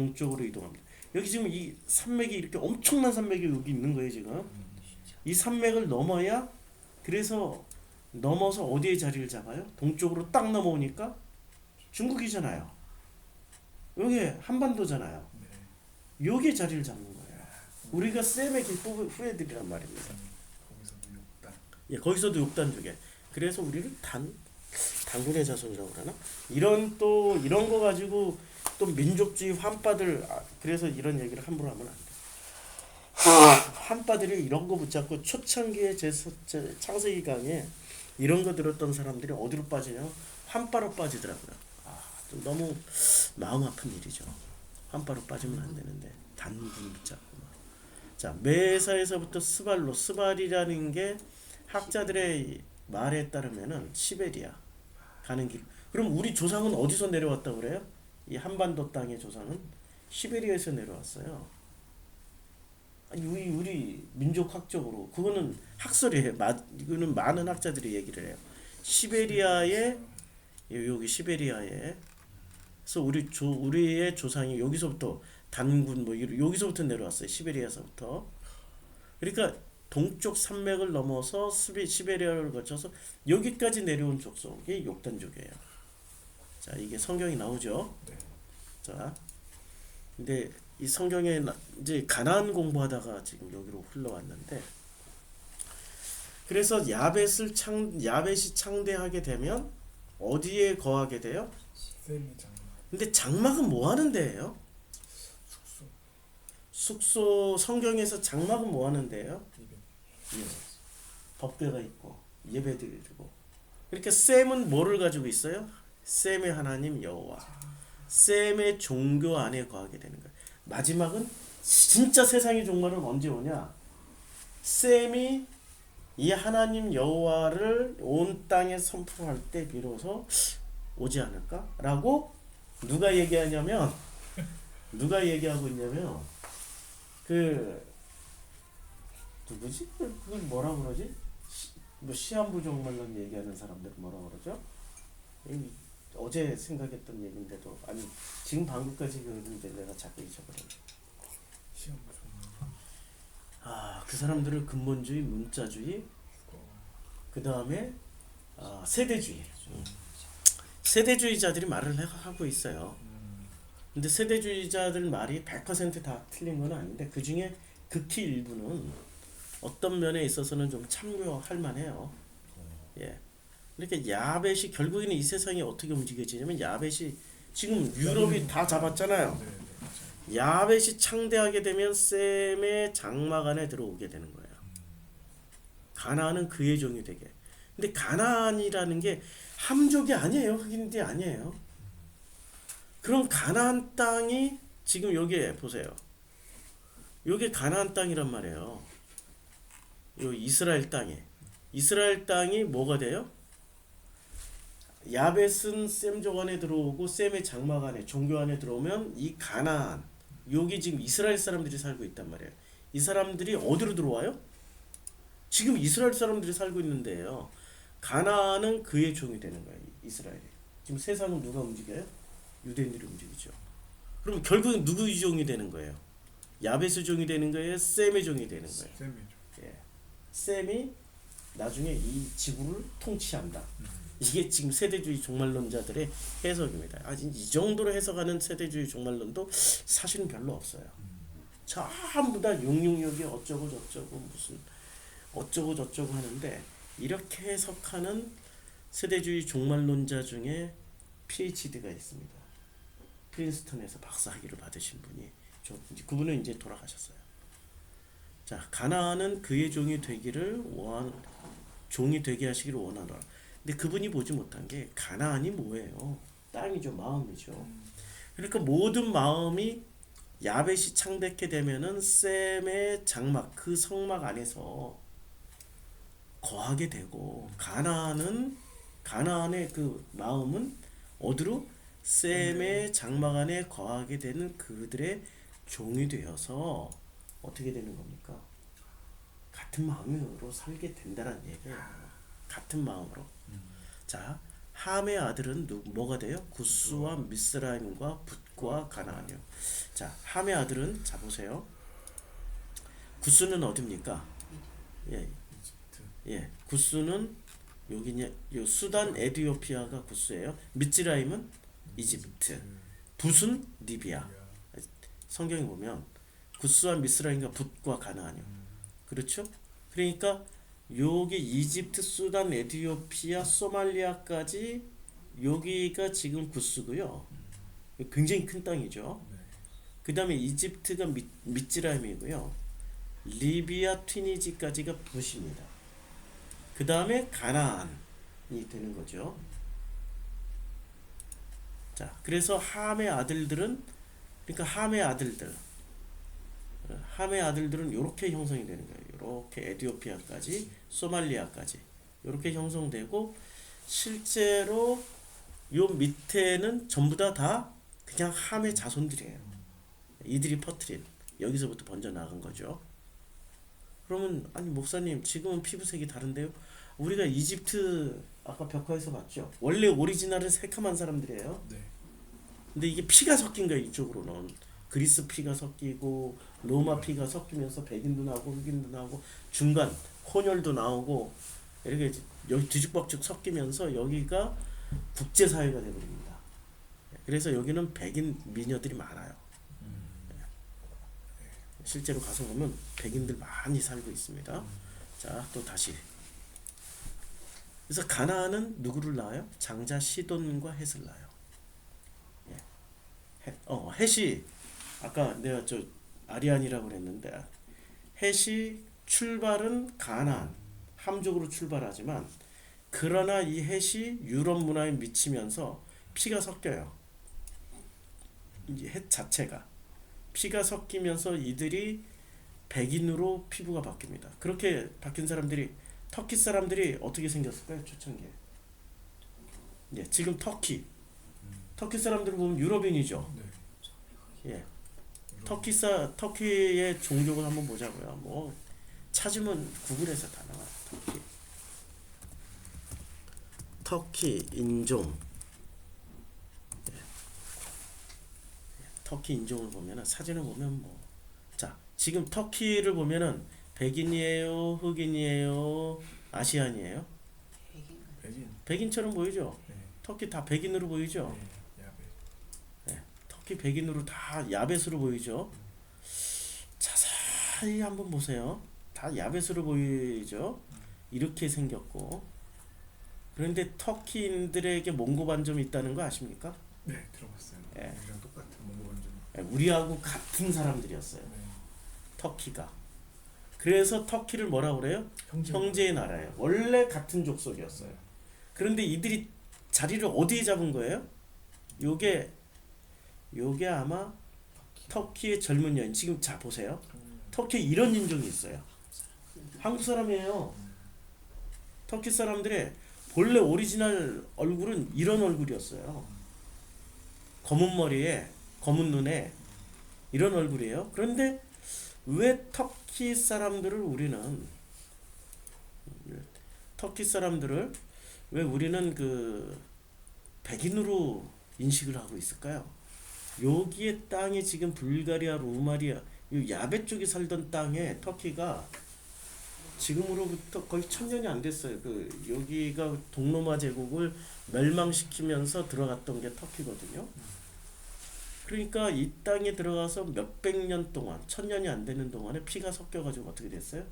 이동합니다. 여기 지금 이 산맥이 이렇게 엄청난 산맥이 여기 있는 거예요 지금. 이 산맥을 넘어야 그래서 넘어서 어디에 자리를 잡아요? 동쪽으로 딱 넘어오니까 중국이잖아요. 여기 한반도잖아요. 여기에 자리를 잡는 거예요. 우리가 셈의 길법 후예들이란 말입니다. 거기서도 욕단. 예, 거기서도 욕단족에. 그래서 우리를 단군의 자손이라고 그러나? 이런 거 가지고 또 민족주의 환빠들 그래서 이런 얘기를 함부로 하면 안 돼. 환빠들이 이런 거 붙잡고 초창기에 창세기 강에 이런 거 들었던 사람들이 어디로 빠지냐면 환빠로 빠지더라고요. 좀 너무 마음 아픈 일이죠. 환빠로 빠지면 안 되는데 단군 붙잡고. 자, 메사에서부터 스발이라는 게 학자들의 말에 따르면은 시베리아 가는 길. 그럼 우리 조상은 어디서 내려왔다고 그래요? 이 한반도 땅의 조상은 시베리아에서 내려왔어요. 아니, 우리 민족학적으로 그거는 학설이에요. 이거는 많은 학자들이 얘기를 해요. 시베리아에 여기 시베리아에. 그래서 우리의 조상이 여기서부터 단군 뭐 여기서부터 내려왔어요. 시베리아서부터. 그러니까 동쪽 산맥을 넘어서 시베리아를 거쳐서 여기까지 내려온 족속이 욕단족이에요. 자, 이게 성경이 나오죠. 네. 자, 근데 이 성경에 이제 가나안 공부하다가 지금 여기로 흘러왔는데, 그래서 야벳이 창대하게 되면 어디에 거하게 돼요? 셈의 장막. 근데 장막은 뭐 하는 데예요? 숙소. 성경에서 장막은 뭐 하는 데예요? 입에. 예. 법궤가 있고 예배드리고. 그러니까 셈은 뭐를 가지고 있어요? 셈의 하나님 여호와. 셈의 종교 안에 거하게 되는 거예요. 마지막은 진짜 세상의 종말은 언제 오냐? 셈이 이 하나님 여호와를 온 땅에 선포할 때 비로소 오지 않을까라고 누가 얘기하냐면 누가 얘기하고 있냐면 그 누구지? 그걸 뭐라 그러지? 뭐 시한부 종말론 얘기하는 사람들 뭐라 그러죠? 어제 생각했던 얘긴데도 아니 지금 방금까지 그랬는데 내가 자꾸 잊어버렸네. 시험 좀. 그 사람들은 근본주의, 문자주의, 그 다음에 세대주의. 세대주의자들이 말을 하고 있어요. 근데 세대주의자들 말이 100%다 틀린 건 아닌데 그 중에 극히 일부는 어떤 면에 있어서는 좀 참고할 만해요. 예. 그러니까 야벳이 결국에는 이 세상이 어떻게 움직여지냐면 야벳이 지금 유럽이 다 잡았잖아요. 네, 네, 맞아요. 야벳이 창대하게 되면 셈의 장막 안에 들어오게 되는 거예요. 가나안은 그의 종이 되게. 근데 가나안이라는 게 함족이 아니에요. 흑인들이 아니에요. 그럼 가나안 땅이 지금 여기에 보세요. 여기 가나안 땅이란 말이에요. 요 이스라엘 땅이 뭐가 돼요? 야벳은 셈족 안에 들어오고 셈의 장막 안에 종교 안에 들어오면 이 가나안 여기 지금 이스라엘 사람들이 살고 있단 말이에요. 이 사람들이 어디로 들어와요? 지금 이스라엘 사람들이 살고 있는데요. 가나안은 그의 종이 되는 거예요. 이스라엘이. 지금 세상은 누가 움직여요? 유대인들이 움직이죠. 그럼 결국은 누구의 종이 되는 거예요? 야벳의 종이 되는 거예요? 셈의 종이 되는 거예요? 셈이죠. 예. 셈이 나중에 이 지구를 통치한다. 이게 지금 세대주의 종말론자들의 해석입니다. 이 정도로 해석하는 세대주의 종말론도 사실은 별로 없어요. 전부 다 666이 어쩌고 저쩌고 무슨 어쩌고 저쩌고 하는데 이렇게 해석하는 세대주의 종말론자 중에 PhD가 있습니다. 프린스턴에서 박사학위를 받으신 분이 그분은 이제 돌아가셨어요. 자, 가나안은 그의 종이 되기를 종이 되게 하시기를 원하노라. 근데 그분이 보지 못한 게 가나안이 뭐예요? 땅이죠, 마음이죠. 그러니까 모든 마음이 야벳이 창대케 되면은 셈의 장막 그 성막 안에서 거하게 되고 가나안의 그 마음은 어디로 셈의 장막 안에 거하게 되는 그들의 종이 되어서 어떻게 되는 겁니까? 같은 마음으로 살게 된다는 얘기예요. 같은 마음으로. 자, 함의 아들은 뭐가 돼요? 구스와 미스라임과 붓과 가나안이요. 자, 함의 아들은 자 보세요. 구스는 어디입니까? 예, 예, 구스는 여기냐? 요 수단 에티오피아가 구스예요. 미스라임은 이집트. 붓은 리비아. 성경에 보면 구스와 미스라임과 붓과 가나안이요. 그렇죠? 그러니까 여기 이집트, 수단, 에티오피아, 소말리아까지 여기가 지금 구스고요. 굉장히 큰 땅이죠. 그 다음에 이집트가 미츠라임이고요. 리비아, 튀니지까지가 붓입니다. 그 다음에 가나안이 되는 거죠. 자, 그래서 함의 아들들은 그러니까 함의 아들들은 이렇게 형성이 되는 거예요. 이렇게 에티오피아까지, 소말리아까지 이렇게 형성되고 실제로 요 밑에는 전부 다 그냥 함의 자손들이에요. 이들이 퍼뜨린 여기서부터 번져 나간 거죠. 그러면 아니 목사님 지금은 피부색이 다른데요? 우리가 이집트 아까 벽화에서 봤죠? 원래 오리지널은 새카만 사람들이에요. 네. 근데 이게 피가 섞인 거예요. 이쪽으로는 그리스 피가 섞이고 로마 피가 섞이면서 백인도 나오고 흑인도 나오고 중간 혼혈도 나오고 이렇게 여기 뒤죽박죽 섞이면서 여기가 국제사회가 되버립니다. 그래서 여기는 백인 미녀들이 많아요. 실제로 가서 보면 백인들 많이 살고 있습니다. 자, 또 다시. 그래서 가나안은 누구를 낳아요? 장자 시돈과 헷을 낳아요. 헷이 아까 내가 저 아리안이라고 그랬는데 헷이 출발은 가나안 함족으로 출발하지만 그러나 이 헷이 유럽 문화에 미치면서 피가 섞여요. 이 헷 자체가 피가 섞이면서 이들이 백인으로 피부가 바뀝니다. 그렇게 바뀐 사람들이 터키 사람들이 어떻게 생겼을까요? 초창기에. 예, 지금 터키 사람들을 보면 유럽인이죠. 네. 예, 터키의 종족을 한번 보자고요. 뭐 찾으면 구글에서 다 나와요. 터키 인종. 터키 인종을 보면은 사진을 보면 뭐 자, 지금 터키를 보면은 백인이에요, 흑인이에요, 아시안이에요? 백인. 백인처럼 보이죠? 네. 터키 다 백인으로 보이죠? 네. 야베. 네, 터키 백인으로 다 야벳으로 보이죠? 자세히 한번 보세요. 다 야벳으로 보이죠? 이렇게 생겼고. 그런데 터키인들에게 몽고 반점이 있다는 거 아십니까? 네, 들어봤어요. 예. 우리랑 똑같은 몽고 반점. 우리하고 같은 사람들이었어요. 네. 터키가. 그래서 터키를 뭐라고 그래요? 형제의 나라예요. 원래 같은 족속이었어요. 그런데 이들이 자리를 어디에 잡은 거예요? 요게 아마 터키의 젊은 여인. 지금 자 보세요. 터키에 이런 인종이 있어요. 한국 사람이에요. 터키 사람들의 본래 오리지널 얼굴은 이런 얼굴이었어요. 검은 머리에 검은 눈에 이런 얼굴이에요. 그런데 왜 터키 사람들을 왜 우리는 그 백인으로 인식을 하고 있을까요? 여기에 땅이 지금 불가리아, 루마리아, 이 야베 쪽에 살던 땅에 터키가 지금으로부터 거의 1000년이 안 됐어요. 그 여기가 동로마 제국을 멸망시키면서 들어갔던 게 터키거든요. 그러니까 이 땅에 들어가서 몇백 년 동안 1000년이 안 되는 동안에 피가 섞여가지고 어떻게 됐어요?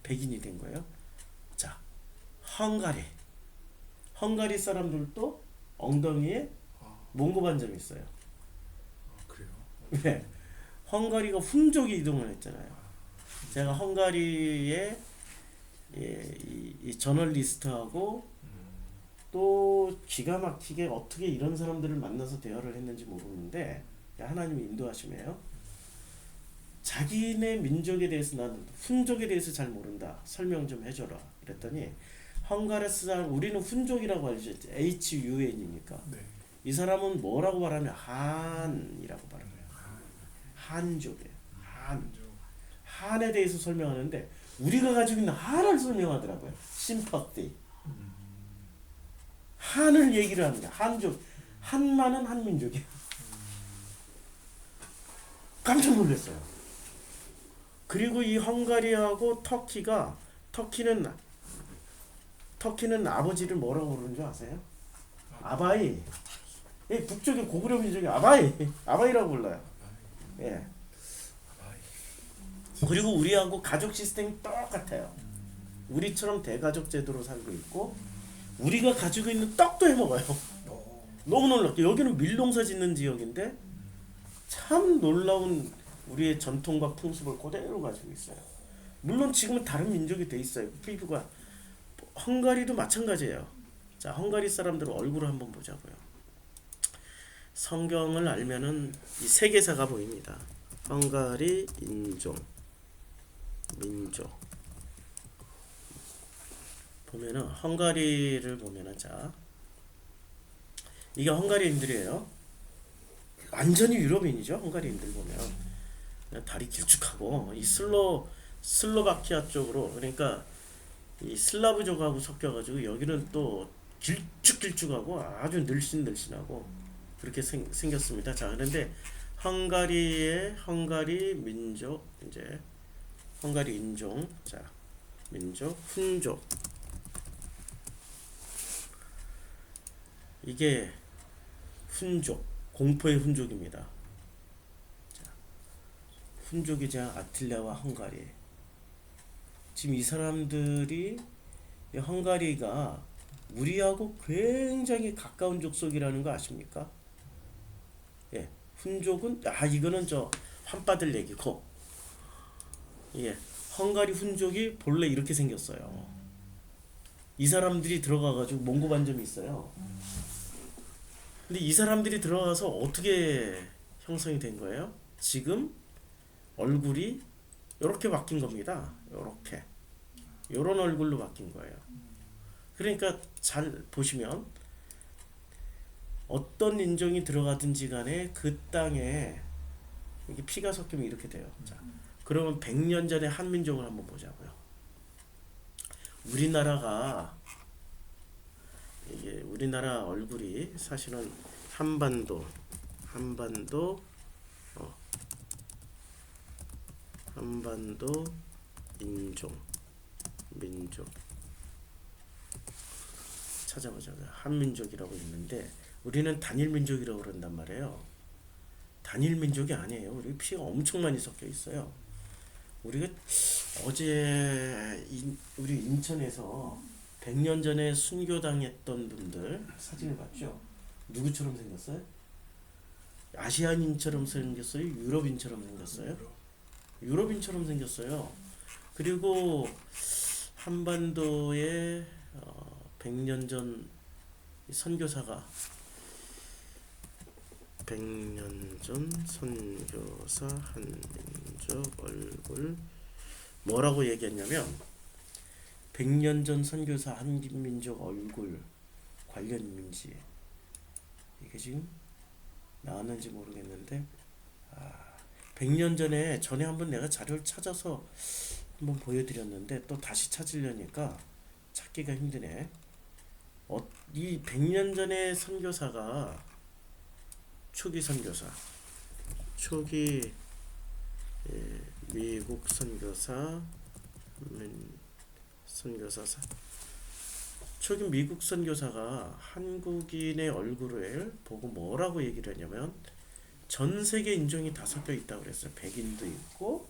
백인이 된 거예요. 자, 헝가리 사람들도 엉덩이에 몽고 반점이 있어요. 그래요? 네, 헝가리가 훈족이 이동을 했잖아요. 제가 헝가리에 이 저널리스트하고 또 기가 막히게 어떻게 이런 사람들을 만나서 대화를 했는지 모르는데 하나님이 인도하시며요. 자기네 민족에 대해서 나는 훈족에 대해서 잘 모른다. 설명 좀 해줘라. 그랬더니 헝가리 사람 우리는 훈족이라고 알죠. HUN이니까. 네. 이 사람은 뭐라고 말하면 한이라고 말해요. 한족이에요. 한에 대해서 설명하는데 우리가 가지고 있는 한을 설명하더라고요. 심퍼티. 한을 얘기를 합니다. 한족. 한만은 한민족이에요. 깜짝 놀랐어요. 그리고 이 헝가리하고 터키는 아버지를 뭐라고 부르는 줄 아세요? 아바이. 예, 북쪽의 고구려 민족이 아바이라고 불러요. 예. 그리고 우리하고 가족 시스템이 똑같아요. 우리처럼 대가족 제도로 살고 있고 우리가 가지고 있는 떡도 해먹어요. 너무 놀랍게 여기는 밀농사 짓는 지역인데 참 놀라운 우리의 전통과 풍습을 그대로 가지고 있어요. 물론 지금은 다른 민족이 돼 있어요. 피부가 헝가리도 마찬가지예요. 자, 헝가리 사람들 얼굴을 한번 보자고요. 성경을 알면은 이 세계사가 보입니다. 헝가리 민족 보면은 헝가리를 보면은 자 이게 헝가리인들이에요. 완전히 유럽인이죠. 헝가리인들 보면 다리 길쭉하고 이 슬로바키아 쪽으로 그러니까 이 슬라브족하고 섞여가지고 여기는 또 길쭉길쭉하고 아주 늘씬늘씬하고 그렇게 생겼습니다. 자, 그런데 헝가리 민족 이제 헝가리 인종 자 민족 훈족 이게 훈족 공포의 훈족입니다. 자, 훈족이자 아틸레와 헝가리 지금 이 사람들이 이 헝가리가 우리하고 굉장히 가까운 족속이라는 거 아십니까? 예, 훈족은 이거는 저 환빠들 얘기고 예, 헝가리 훈족이 본래 이렇게 생겼어요. 이 사람들이 들어가가지고 몽고 반점이 있어요. 근데 이 사람들이 들어가서 어떻게 형성이 된 거예요? 지금 얼굴이 이렇게 바뀐 겁니다. 이렇게 요런 얼굴로 바뀐 거예요. 그러니까 잘 보시면 어떤 인종이 들어가든지 간에 그 땅에 이게 피가 섞이면 이렇게 돼요. 자, 그러면 100년 전에 한민족을 한번 보자고요. 우리나라가 이게 우리나라 얼굴이 사실은 한반도 민족 찾아보자고요. 한민족이라고 있는데 우리는 단일민족이라고 그런단 말이에요. 단일민족이 아니에요. 우리 피가 엄청 많이 섞여 있어요. 우리가 어제 우리 인천에서 100년 전에 순교당했던 분들 사진을 봤죠? 누구처럼 생겼어요? 아시아인처럼 생겼어요? 유럽인처럼 생겼어요? 유럽인처럼 생겼어요. 그리고 한반도에 100년 전 선교사 한민족 얼굴 뭐라고 얘기했냐면 100년 전 선교사 한민족 얼굴 관련 이미지 이게 지금 나왔는지 모르겠는데 100년 전에 한번 내가 자료를 찾아서 한번 보여드렸는데 또 다시 찾으려니까 찾기가 힘드네. 이 100년 전의 선교사가 초기 선교사 미국 초기 미국 선교사가 한국인의 얼굴을 보고 뭐라고 얘기를 하냐면 전 세계 인종이 다 섞여 있다고 그랬어요. 백인도 있고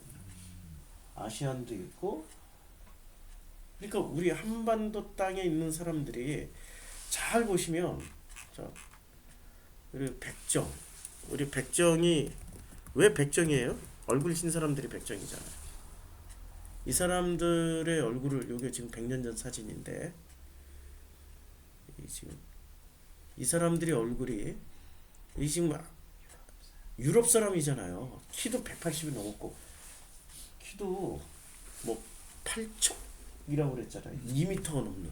아시안도 있고 그러니까 우리 한반도 땅에 있는 사람들이 잘 보시면 우리 백정이 왜 백정이에요? 얼굴 신 사람들이 백정이잖아요. 이 사람들의 얼굴을 요게 지금 100년 전 사진인데 이 사람들의 얼굴이 이 지금 유럽 사람이잖아요. 키도 180이 넘었고 키도 뭐 8척이라고 그랬잖아요. 2m가 넘는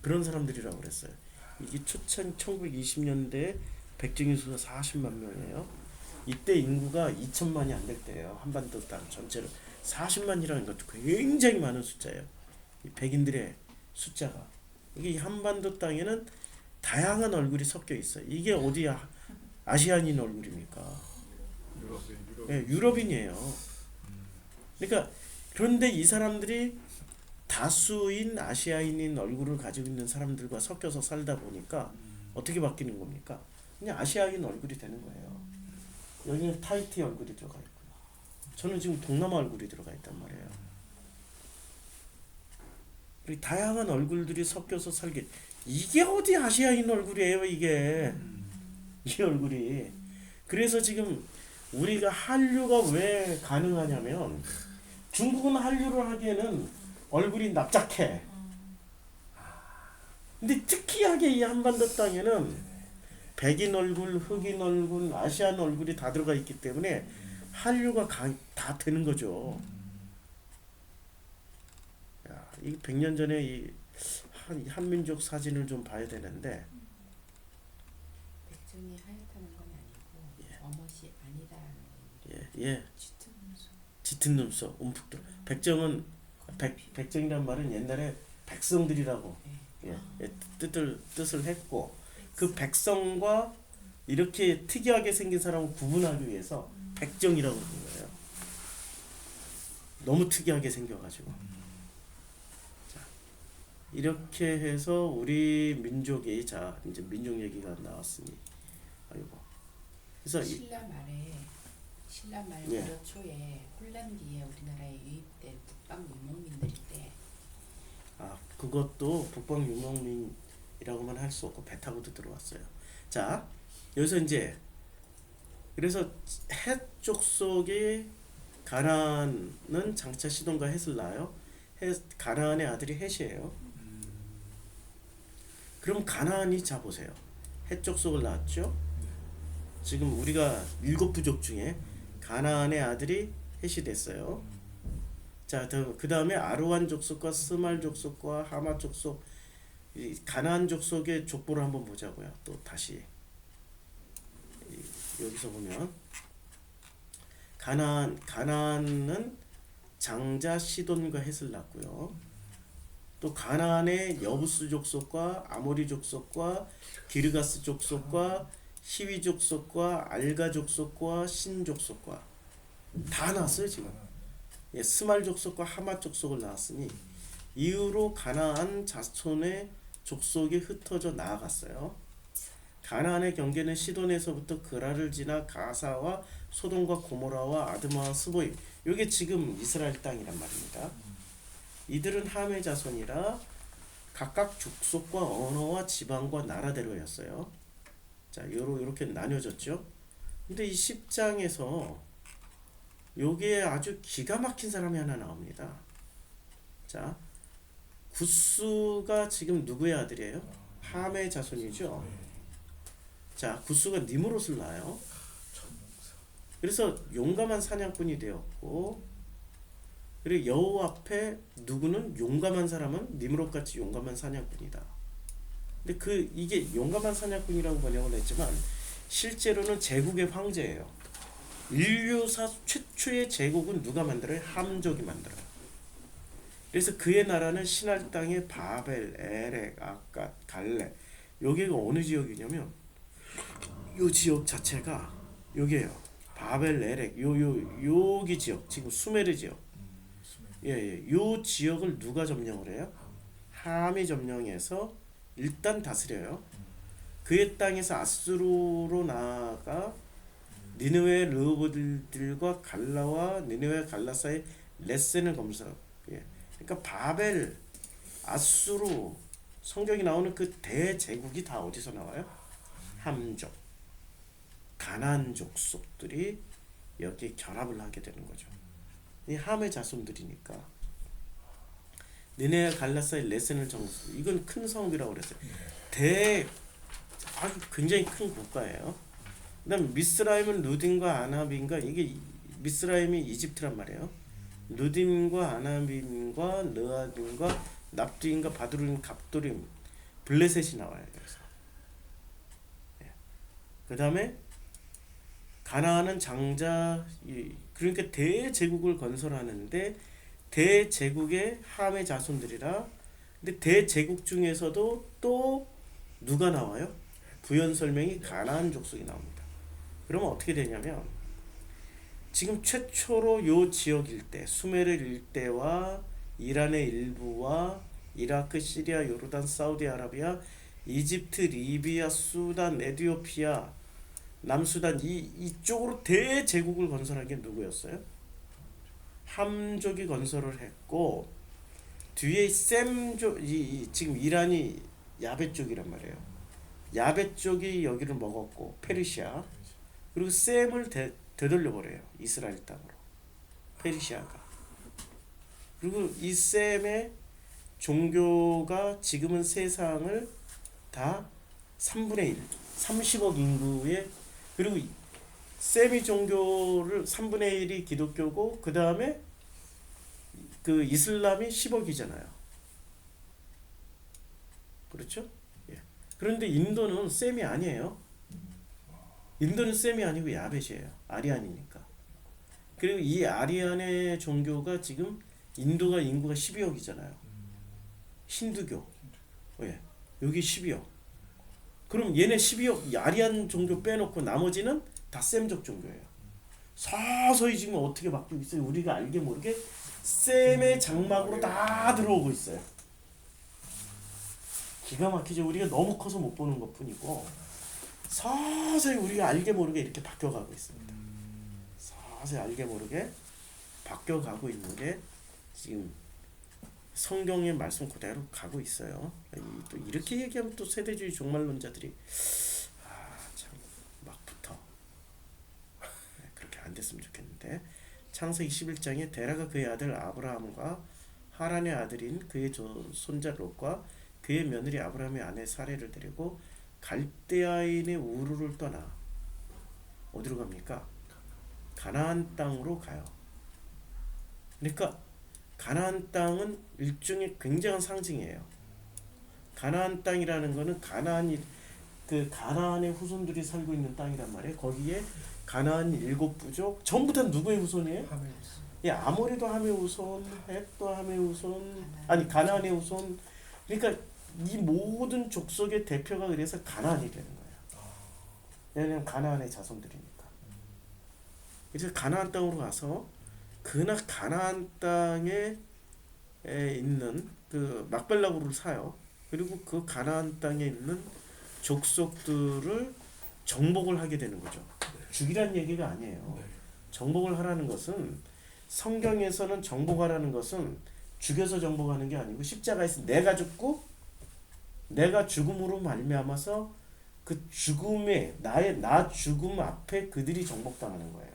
그런 사람들이라고 그랬어요. 이게 1920년대 백정인 수가 40만 명이에요. 이때 인구가 2천만이 안 될 때예요. 한반도 땅 전체로 40만이라는 것도 굉장히 많은 숫자예요. 이 백인들의 숫자가 이게 한반도 땅에는 다양한 얼굴이 섞여 있어요. 이게 어디야? 아시아인 얼굴입니까? 유럽인이에요. 그러니까 그런데 이 사람들이 다수인 아시아인인 얼굴을 가지고 있는 사람들과 섞여서 살다 보니까 어떻게 바뀌는 겁니까? 그냥 아시아인 얼굴이 되는 거예요. 여기는 타이티 얼굴이 들어가 있고요. 저는 지금 동남아 얼굴이 들어가 있단 말이에요. 그리고 다양한 얼굴들이 섞여서 살게 이게 어디 아시아인 얼굴이에요 이게 이 얼굴이. 그래서 지금 우리가 한류가 왜 가능하냐면 중국은 한류를 하기에는 얼굴이 납작해. 근데 특이하게 이 한반도 땅에는 백인 얼굴, 흑인 얼굴, 아시안 얼굴이 다 들어가 있기 때문에 한류가 다 되는 거죠. 이 100년 전에 이 한민족 사진을 좀 봐야 되는데 백정이 하얗다는 건 아니고 어멋이 아니다라는 거예요. 예. 짙은 눈썹, 움푹 들어. 백정은 백정이란 말은 옛날에 백성들이라고 뜻을 했고 그 백성과 이렇게 특이하게 생긴 사람을 구분하기 위해서 백정이라고 부른 거예요. 너무 특이하게 생겨가지고. 자, 이렇게 해서 우리 민족이 자 이제 민족 얘기가 나왔으니 아이고. 그래서 신라 말 예. 무려 초에 혼란기에 우리나라에 유입된 북방 유목민들 때 그것도 북방 유목민이라고만 할 수 없고 배 타고도 들어왔어요. 자, 여기서 이제 그래서 헷 족속이 가나안은 장차 시돈과 헷을 낳아요. 가나안의 아들이 헷이에요. 그럼 가나안이 자 보세요. 헷 족속을 낳았죠. 지금 우리가 7부족 중에 가나안의 아들이 헷이 됐어요. 자, 그 다음에 아르완 족속과 스말 족속과 하마 족속, 이 가나안 족속의 족보를 한번 보자고요. 또 다시 여기서 보면 가나안은 장자 시돈과 헷을 낳고요. 또 가나안의 여부스 족속과 아모리 족속과 기르가스 족속과 히위 족속과 알가 족속과 신 족속과 다 낳았어요 지금. 스말 족속과 하마 족속을 낳았으니 이후로 가나안 자손의 족속이 흩어져 나아갔어요. 가나안의 경계는 시돈에서부터 그라를 지나 가사와 소돔과 고모라와 아드마와 스보임, 이게 지금 이스라엘 땅이란 말입니다. 이들은 함의 자손이라 각각 족속과 언어와 지방과 나라대로였어요. 자, 요렇게 나뉘어졌죠. 근데 이 10장에서 여기에 아주 기가 막힌 사람이 하나 나옵니다. 자, 구스가 지금 누구의 아들이에요? 함의 자손이죠. 자, 구스가 니므롯을 낳아요. 그래서 용감한 사냥꾼이 되었고, 그리고 여호와 앞에 누구는 용감한 사람은 니므롯같이 용감한 사냥꾼이다. 근데 이게 용감한 사냥꾼이라고 번역을 했지만 실제로는 제국의 황제예요. 인류사 최초의 제국은 누가 만들어요? 함족이 만들어요. 그래서 그의 나라는 신할 땅의 바벨, 에렉, 아갓, 갈렙. 여기가 어느 지역이냐면 요 지역 자체가 여기에요. 바벨, 에렉, 여기 지역, 지금 수메르 지역. 요 지역을 누가 점령을 해요? 함이 점령해서 일단 다스려요. 그의 땅에서 아수르로 나아가 니느웨 르호보들과 갈라와 니느웨 갈라 사이 레센을 검사. 그러니까 바벨, 아수르 성경이 나오는 그 대제국이 다 어디서 나와요? 함족, 가나안 족속들이 여기 결합을 하게 되는 거죠. 이 함의 자손들이니까. 니네가 갈라 사이 레센을 정수. 이건 큰 성이라고 그랬어요. 아주 굉장히 큰 국가예요. 그다음 미스라임은 루딘과 아나빔과 이게 미스라임이 이집트란 말이에요. 루딘과 아나빔과 르아딘과 납두임과 바두림, 갑도림, 블레셋이 나와요. 여기서. 그다음에 가나안은 장자, 그러니까 대제국을 건설하는데 대제국의 함의 자손들이라. 근데 대제국 중에서도 또 누가 나와요? 부연 설명이 가나안 족속이 나옵니다. 그러면 어떻게 되냐면 지금 최초로 요 지역 일대, 수메르 일대와 이란의 일부와 이라크, 시리아, 요르단, 사우디아라비아, 이집트, 리비아, 수단, 에티오피아, 남수단 이쪽으로 대제국을 건설한 게 누구였어요? 함족이 건설을 했고 뒤에 셈족, 지금 이란이 야베 쪽이란 말이에요. 야베 쪽이 여기를 먹었고 페르시아, 그리고 셈을 되돌려 버려요. 이스라엘 땅으로 페르시아가. 그리고 이 셈의 종교가 지금은 세상을 다 3분의 1, 30억 인구의, 그리고 셈이 종교를 3분의 1이 기독교고 그 다음에 그 이슬람이 10억이잖아요. 그렇죠? 예. 그런데 인도는 셈이 아니에요. 인도는 셈이 아니고 야벳이에요. 아리안이니까. 그리고 이 아리안의 종교가 지금 인도가 인구가 12억이잖아요. 힌두교. 왜? 여기 12억. 그럼 얘네 12억 야리한 종교 빼놓고 나머지는 다 셈적 종교예요. 서서히 지금 어떻게 바뀌고 있어요? 우리가 알게 모르게 셈의 장막으로 다 들어오고 있어요. 기가 막히죠. 우리가 너무 커서 못 보는 것뿐이고 서서히 우리가 알게 모르게 이렇게 바뀌어가고 있습니다. 서서히 알게 모르게 바뀌어가고 있는 게 지금 성경의 말씀 그대로 가고 있어요. 또 이렇게 얘기하면 또 세대주의 종말론자들이 참 막 붙어. 그렇게 안 됐으면 좋겠는데 창세기 11장에 데라가 그의 아들 아브라함과 하란의 아들인 그의 손자 롯과 그의 며느리 아브라함의 아내 사레를 데리고 갈대아인의 우르를 떠나 어디로 갑니까? 가나안 땅으로 가요. 그러니까 가나안 땅은 일종의 굉장한 상징이에요. 가나안 땅이라는 거는 가나안의 후손들이 살고 있는 땅이란 말이에요. 거기에 가나안 7부족 전부 다 누구의 후손이에요? 함의 예, 아모리도 함의 후손, 헷도 함의 후손, 아니 가나안의 후손. 그러니까 이 모든 족속의 대표가 그래서 가나안이 되는 거예요. 왜냐하면 가나안의 자손들이니까. 그래서 가나안 땅으로 가서 그날 가나안 땅에 있는 그 막벨라구를 사요. 그리고 그 가나안 땅에 있는 족속들을 정복을 하게 되는 거죠. 죽이란 얘기가 아니에요. 정복을 하라는 것은 성경에서는 정복하라는 것은 죽여서 정복하는 게 아니고 십자가에서 내가 죽고 내가 죽음으로 말미암아서 그 죽음에 나 죽음 앞에 그들이 정복당하는 거예요.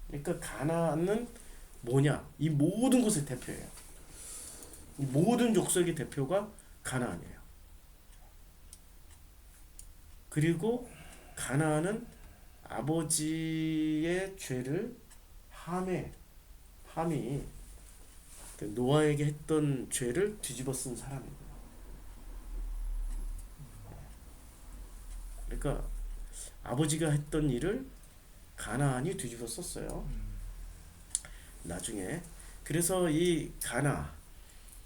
그러니까 가나안은 뭐냐? 이 모든 것의 대표예요. 이 모든 족속의 대표가 가나안이에요. 그리고 가나안은 아버지의 죄를 함이 노아에게 했던 죄를 뒤집어 쓴 사람이에요. 그러니까 아버지가 했던 일을 가나안이 뒤집어 썼어요. 나중에 그래서 이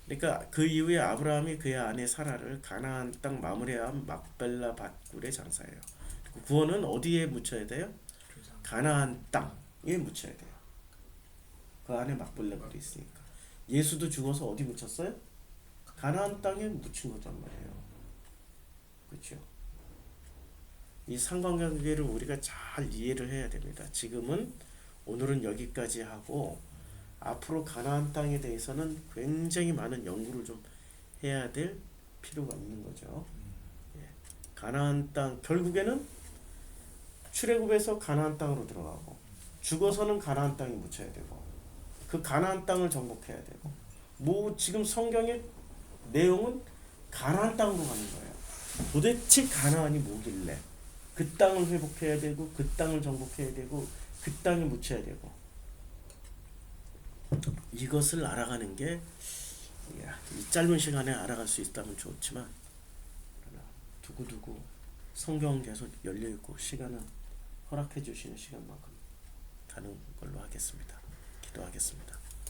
그러니까 그 이후에 아브라함이 그의 아내 사라를 가나안 땅 마므레암 막벨라 밧굴에 장사해요. 구원은 어디에 묻혀야 돼요? 가나안 땅에 묻혀야 돼요. 그 안에 막벨라 굴이 있으니까. 예수도 죽어서 어디 묻혔어요? 가나안 땅에 묻힌 거란 말이에요. 그렇죠? 이 상관관계를 우리가 잘 이해를 해야 됩니다. 오늘은 여기까지 하고 앞으로 가나안 땅에 대해서는 굉장히 많은 연구를 좀 해야 될 필요가 있는 거죠. 가나안 땅 결국에는 출애굽에서 가나안 땅으로 들어가고 죽어서는 가나안 땅에 묻혀야 되고 그 가나안 땅을 정복해야 되고 지금 성경의 내용은 가나안 땅으로 가는 거예요. 도대체 가나안이 뭐길래 그 땅을 회복해야 되고 그 땅을 정복해야 되고 그 땅에 묻혀야 되고 이것을 알아가는 게 이 짧은 시간에 알아갈 수 있다면 좋지만 두고두고 성경은 계속 열려있고 시간은 허락해 주시는 시간만큼 가는 걸로 하겠습니다. 기도하겠습니다.